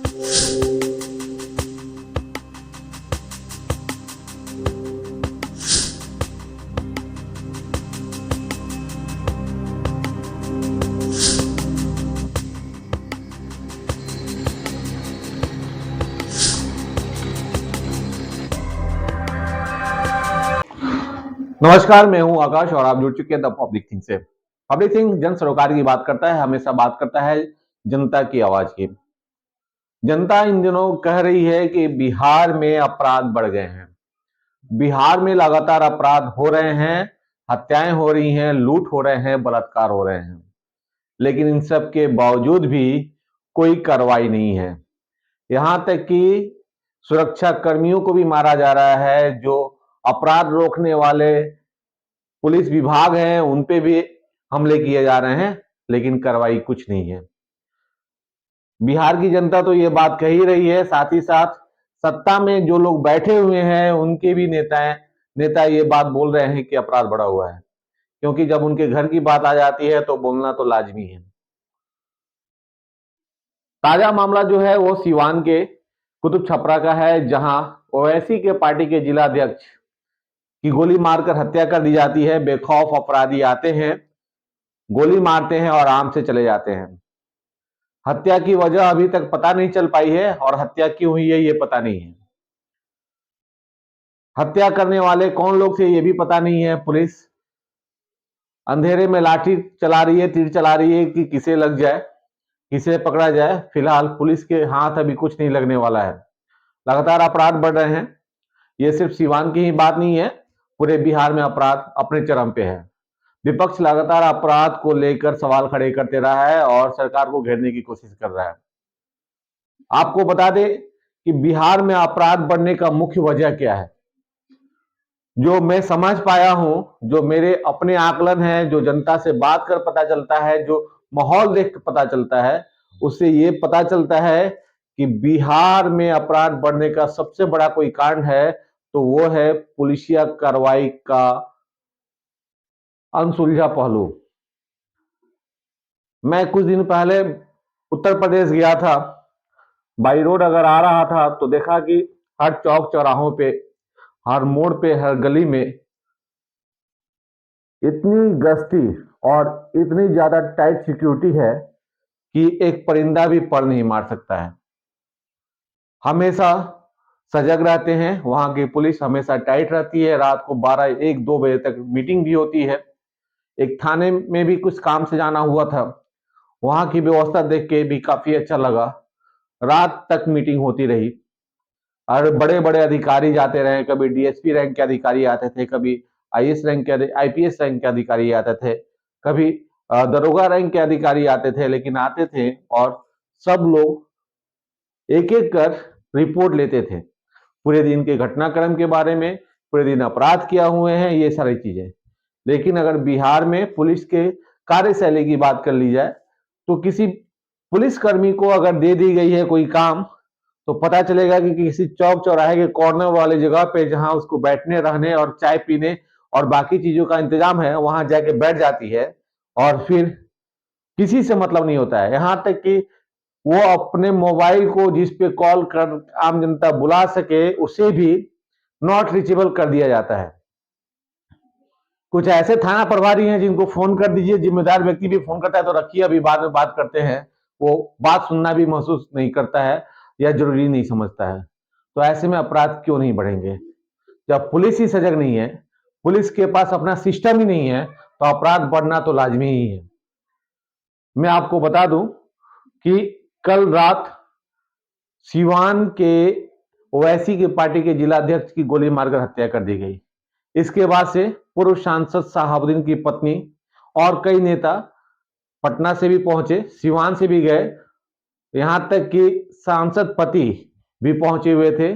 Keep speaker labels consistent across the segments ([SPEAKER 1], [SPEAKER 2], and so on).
[SPEAKER 1] नमस्कार, मैं हूं आकाश और आप जुड़ चुके हैं द पब्लिक थिंग से। पब्लिक थिंग जन सरोकार की बात करता है, हमेशा बात करता है जनता की आवाज की। जनता इन दिनों कह रही है कि बिहार में अपराध बढ़ गए हैं। बिहार में लगातार अपराध हो रहे हैं, हत्याएं हो रही हैं, लूट हो रहे हैं, बलात्कार हो रहे हैं, लेकिन इन सब के बावजूद भी कोई कार्रवाई नहीं है। यहां तक कि सुरक्षा कर्मियों को भी मारा जा रहा है। जो अपराध रोकने वाले पुलिस विभाग हैं उन पे भी हमले किए जा रहे हैं, लेकिन कार्रवाई कुछ नहीं है। बिहार की जनता तो ये बात कह ही रही है, साथ ही साथ सत्ता में जो लोग बैठे हुए हैं उनके भी नेता ये बात बोल रहे हैं कि अपराध बढ़ा हुआ है, क्योंकि जब उनके घर की बात आ जाती है तो बोलना तो लाजमी है। ताजा मामला जो है वो सीवान के कुतुब छपरा का है, जहां ओवैसी के पार्टी के जिला अध्यक्ष की गोली मारकर हत्या कर दी जाती है। बेखौफ अपराधी आते हैं, गोली मारते हैं और आराम से चले जाते हैं। हत्या की वजह अभी तक पता नहीं चल पाई है और हत्या क्यों हुई है ये पता नहीं है। हत्या करने वाले कौन लोग थे ये भी पता नहीं है। पुलिस अंधेरे में लाठी चला रही है, तीर चला रही है कि किसे लग जाए, किसे पकड़ा जाए। फिलहाल पुलिस के हाथ अभी कुछ नहीं लगने वाला है। लगातार अपराध बढ़ रहे हैं। ये सिर्फ सीवान की ही बात नहीं है, पूरे बिहार में अपराध अपने चरम पे है। विपक्ष लगातार अपराध को लेकर सवाल खड़े करते रहा है और सरकार को घेरने की कोशिश कर रहा है। आपको बता दें कि बिहार में अपराध बढ़ने का मुख्य वजह क्या है। जो मैं समझ पाया हूं, जो मेरे अपने आकलन है, जो जनता से बात कर पता चलता है, जो माहौल देख कर पता चलता है, उससे ये पता चलता है कि बिहार में अपराध बढ़ने का सबसे बड़ा कोई कारण है तो वो है पुलिसिया कार्रवाई का अनसुलझा पहलू। मैं कुछ दिन पहले उत्तर प्रदेश गया था। बाई रोड अगर आ रहा था तो देखा कि हर चौक चौराहों पे, हर मोड़ पे, हर गली में इतनी गश्ती और इतनी ज्यादा टाइट सिक्योरिटी है कि एक परिंदा भी पर नहीं मार सकता है। हमेशा सजग रहते हैं, वहां की पुलिस हमेशा टाइट रहती है। रात को 12, 1, 2 बजे तक मीटिंग भी होती है। एक थाने में भी कुछ काम से जाना हुआ था, वहां की व्यवस्था देख के भी काफी अच्छा लगा। रात तक मीटिंग होती रही और बड़े बड़े अधिकारी जाते रहे। कभी डीएसपी रैंक के अधिकारी आते थे, कभी आईएएस रैंक के, आईपीएस रैंक के अधिकारी आते थे, कभी दरोगा रैंक के अधिकारी आते थे, लेकिन आते थे और सब लोग एक एक कर रिपोर्ट लेते थे पूरे दिन के घटनाक्रम के बारे में, पूरे दिन अपराध किया हुए हैं, ये सारी चीजें। लेकिन अगर बिहार में पुलिस के कार्यशैली की बात कर ली जाए तो किसी पुलिसकर्मी को अगर दे दी गई है कोई काम, तो पता चलेगा कि किसी चौक चौराहे के कॉर्नर वाली जगह पे जहां उसको बैठने, रहने और चाय पीने और बाकी चीजों का इंतजाम है, वहां जाके बैठ जाती है और फिर किसी से मतलब नहीं होता है। यहां तक कि वो अपने मोबाइल को जिस पे कॉल कर आम जनता बुला सके उसे भी नॉट रीचेबल कर दिया जाता है। कुछ ऐसे थाना प्रभारी हैं जिनको फोन कर दीजिए, जिम्मेदार व्यक्ति भी फोन करता है तो रखिए, अभी बाद में बात करते हैं, वो बात सुनना भी महसूस नहीं करता है या जरूरी नहीं समझता है। तो ऐसे में अपराध क्यों नहीं बढ़ेंगे? जब पुलिस ही सजग नहीं है, पुलिस के पास अपना सिस्टम ही नहीं है, तो अपराध बढ़ना तो लाजमी ही है। मैं आपको बता दूं कि कल रात सीवान के ओवैसी की पार्टी के जिला अध्यक्ष की गोली मारकर हत्या कर दी गई। इसके बाद से पूर्व सांसद शहाबुद्दीन की पत्नी और कई नेता पटना से भी पहुंचे, सिवान से भी गए, यहां तक कि सांसद पति भी पहुंचे हुए थे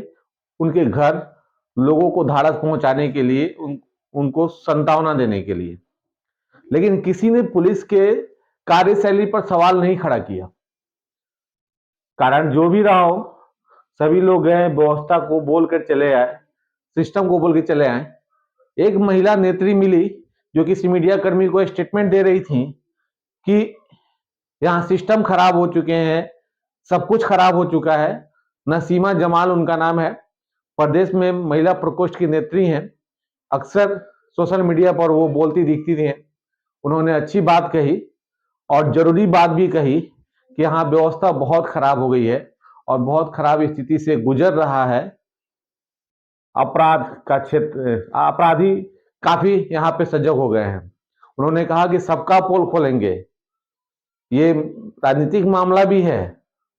[SPEAKER 1] उनके घर, लोगों को धाड़स पहुंचाने के लिए, उनको संतावना देने के लिए। लेकिन किसी ने पुलिस के कार्यशैली पर सवाल नहीं खड़ा किया। कारण जो भी रहा हो, सभी लोग गए, व्यवस्था को बोलकर चले आए, सिस्टम को बोल के चले आए। एक महिला नेत्री मिली जो किसी मीडिया कर्मी को स्टेटमेंट दे रही थी कि यहां सिस्टम खराब हो चुके हैं, सब कुछ खराब हो चुका है। नसीमा जमाल उनका नाम है, प्रदेश में महिला प्रकोष्ठ की नेत्री हैं। अक्सर सोशल मीडिया पर वो बोलती दिखती थी। उन्होंने अच्छी बात कही और जरूरी बात भी कही कि यहाँ व्यवस्था बहुत खराब हो गई है और बहुत खराब स्थिति से गुजर रहा है अपराध का क्षेत्र। अपराधी काफी यहाँ पे सजग हो गए हैं। उन्होंने कहा कि सबका पोल खोलेंगे, ये राजनीतिक मामला भी है,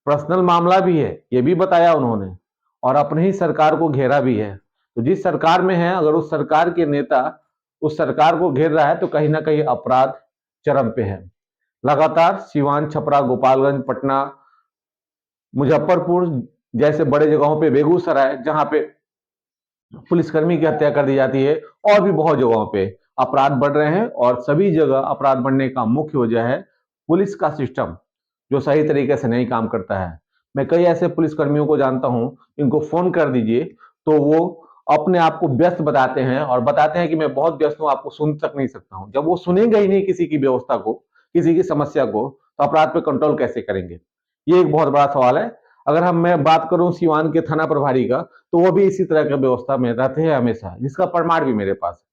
[SPEAKER 1] पर्सनल मामला भी है, ये भी बताया उन्होंने, और अपनी ही सरकार को घेरा भी है। तो जिस सरकार में है, अगर उस सरकार के नेता उस सरकार को घेर रहा है तो कहीं ना कहीं अपराध चरम पे है। लगातार सीवान, छपरा, गोपालगंज, पटना, मुजफ्फरपुर जैसे बड़े जगहों पे, बेगूसराय जहां पे पुलिसकर्मी की हत्या कर दी जाती है, और भी बहुत जगहों पे अपराध बढ़ रहे हैं। और सभी जगह अपराध बढ़ने का मुख्य वजह है पुलिस का सिस्टम, जो सही तरीके से नहीं काम करता है। मैं कई ऐसे पुलिसकर्मियों को जानता हूं, इनको फोन कर दीजिए तो वो अपने आप को व्यस्त बताते हैं और बताते हैं कि मैं बहुत व्यस्त हूं, आपको सुन तक नहीं सकता हूं। जब वो सुनेंगे ही नहीं किसी की व्यवस्था को, किसी की समस्या को, तो अपराध पे कंट्रोल कैसे करेंगे? ये एक बहुत बड़ा सवाल है। अगर मैं बात करूं सिवान के थाना प्रभारी का, तो वो भी इसी तरह की व्यवस्था में रहते हैं हमेशा, जिसका प्रमाण भी मेरे पास है।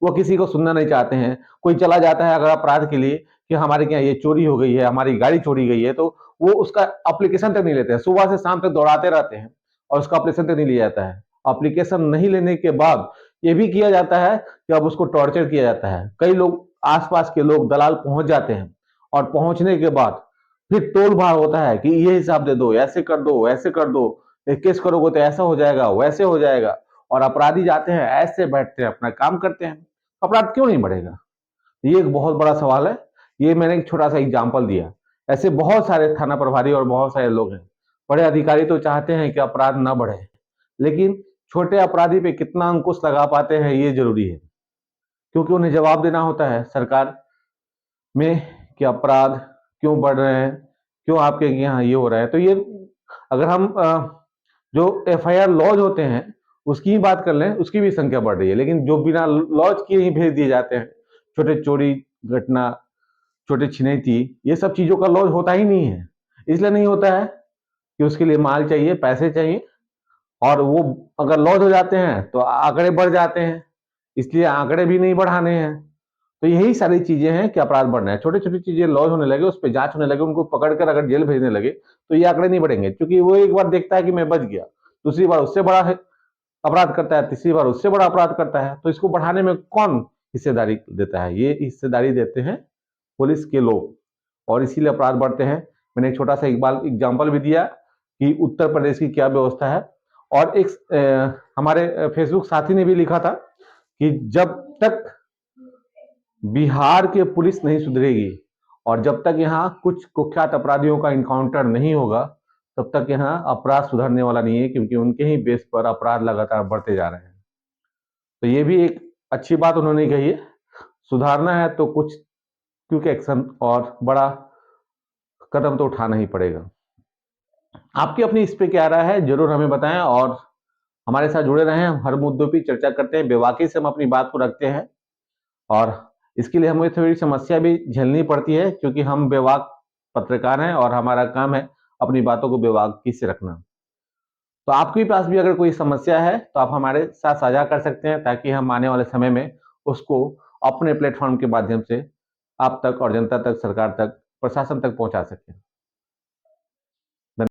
[SPEAKER 1] वो किसी को सुनना नहीं चाहते हैं। कोई चला जाता है अगर अपराध के लिए कि हमारे यहाँ ये चोरी हो गई है, हमारी गाड़ी चोरी गई है, तो वो उसका एप्लीकेशन तक नहीं लेते हैं। सुबह से शाम तक दौड़ाते रहते हैं और उसका एप्लीकेशन तक नहीं लिया जाता है। एप्लीकेशन नहीं लेने के बाद ये भी किया जाता है कि अब उसको टॉर्चर किया जाता है। कई लोग, आसपास के लोग, दलाल पहुंच जाते हैं और पहुंचने के बाद फिर तोल भाड़ होता है कि ये हिसाब दे दो, ऐसे कर दो, वैसे कर दो, केस करोगे तो ऐसा हो जाएगा, वैसे हो जाएगा। और अपराधी जाते हैं, ऐसे बैठते हैं, अपना काम करते हैं। अपराध क्यों नहीं बढ़ेगा? ये एक बहुत बड़ा सवाल है। ये मैंने एक छोटा सा एग्जाम्पल दिया। ऐसे बहुत सारे थाना प्रभारी और बहुत सारे लोग हैं। बड़े अधिकारी तो चाहते हैं कि अपराध ना बढ़े, लेकिन छोटे अपराधी पे कितना अंकुश लगा पाते हैं ये जरूरी है, क्योंकि उन्हें जवाब देना होता है सरकार में कि अपराध क्यों बढ़ रहे हैं, क्यों आपके यहाँ ये हो रहा है। तो ये अगर हम जो एफआईआर लॉज होते हैं उसकी ही बात कर लें, उसकी भी संख्या बढ़ रही है। लेकिन जो बिना लॉज किए ही भेज दिए जाते हैं, छोटे चोरी घटना, छोटे छिनैती, ये सब चीजों का लॉज होता ही नहीं है। इसलिए नहीं होता है कि उसके लिए माल चाहिए, पैसे चाहिए, और वो अगर लॉज हो जाते हैं तो आंकड़े बढ़ जाते हैं। इसलिए आंकड़े भी नहीं बढ़ाने हैं। तो यही सारी चीजें हैं कि अपराध बढ़ रहे हैं। छोटी छोटी चीजें लॉज होने लगे, उस पर जांच होने लगे, उनको पकड़कर अगर जेल भेजने लगे तो ये आंकड़े नहीं बढ़ेंगे, क्योंकि वो एक बार देखता है कि मैं बच गया, दूसरी बार उससे बड़ा है अपराध करता है, तीसरी बार उससे बड़ा अपराध करता है। तो इसको बढ़ाने में कौन हिस्सेदारी देता है? ये हिस्सेदारी देते हैं पुलिस के लोग, और इसीलिए अपराध बढ़ते हैं। मैंने एक छोटा सा एग्जाम्पल भी दिया कि उत्तर प्रदेश की क्या व्यवस्था है। और एक हमारे फेसबुक साथी ने भी लिखा था कि जब तक बिहार के पुलिस नहीं सुधरेगी और जब तक यहाँ कुछ कुख्यात अपराधियों का इनकाउंटर नहीं होगा, तब तक यहाँ अपराध सुधरने वाला नहीं है, क्योंकि उनके ही बेस पर अपराध लगातार बढ़ते जा रहे हैं। तो ये भी एक अच्छी बात उन्होंने कही है। सुधारना है तो कुछ क्विक एक्शन और बड़ा कदम तो उठाना ही पड़ेगा। आपकी अपनी इस पे क्या राय है, जरूर हमें बताएं, और हमारे साथ जुड़े रहें। हम हर मुद्दों पर चर्चा करते हैं, बेबाकी से हम अपनी बात को रखते हैं, और इसके लिए हमें थोड़ी समस्या भी झेलनी पड़ती है, क्योंकि हम बेबाक पत्रकार हैं और हमारा काम है अपनी बातों को बेबाकी से रखना। तो आपके पास भी अगर कोई समस्या है तो आप हमारे साथ साझा कर सकते हैं, ताकि हम आने वाले समय में उसको अपने प्लेटफॉर्म के माध्यम से आप तक और जनता तक, सरकार तक, प्रशासन तक पहुंचा सकें।